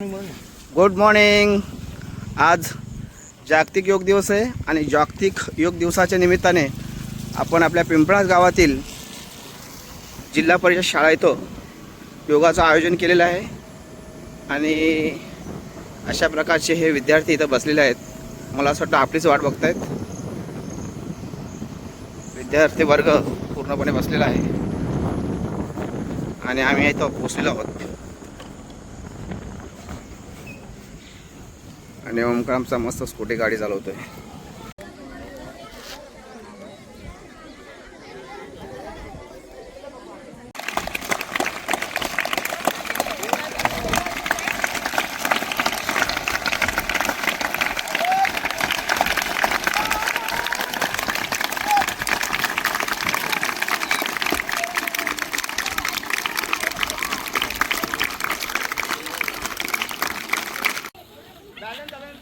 Good morning. आज जागतिक योग दिवस आहे आणि जागतिक योग दिवसाच्या निमित्ताने आपण आपल्या पिंपळास गावातील जिल्हा परिषद शाळा इथं योगाचं आयोजन केलेलं आहे आणि अशा प्रकारचे हे विद्यार्थी इथं बसलेले आहेत। मला असं वाटतं आपलीच वाट बघतायत। विद्यार्थी वर्ग पूर्णपणे बसलेला आहे आणि आम्ही इथं पोहोचलेलो आहोत आणि ओमकार आमचा मस्त स्कूटी गाडी चालवतोय।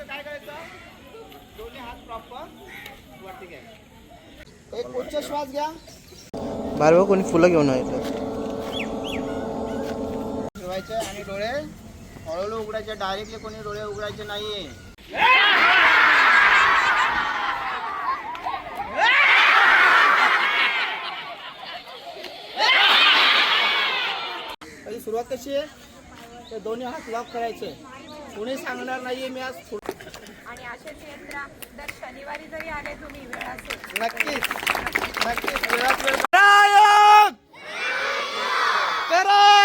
काय करायचं, दोन्ही हात प्रॉपर वरती घ्या। एक उच्च श्वास घ्या। बारवा कोणी फुलं घेऊन येतं ठेवायचे आणि डोळे हळूहळू उघडायचे। डायरेक्टली कोणी डोळे उघडायचे नाहीये। पहिली सुरुवात कशी आहे, ते दोन्ही हात लॉक करायचे। कोणी सांगणार नाहीये मी आज आणि असेच येत राहा। दर शनिवारी जरी आले तुम्ही वेळ असेल नक्कीच वेळात वेळ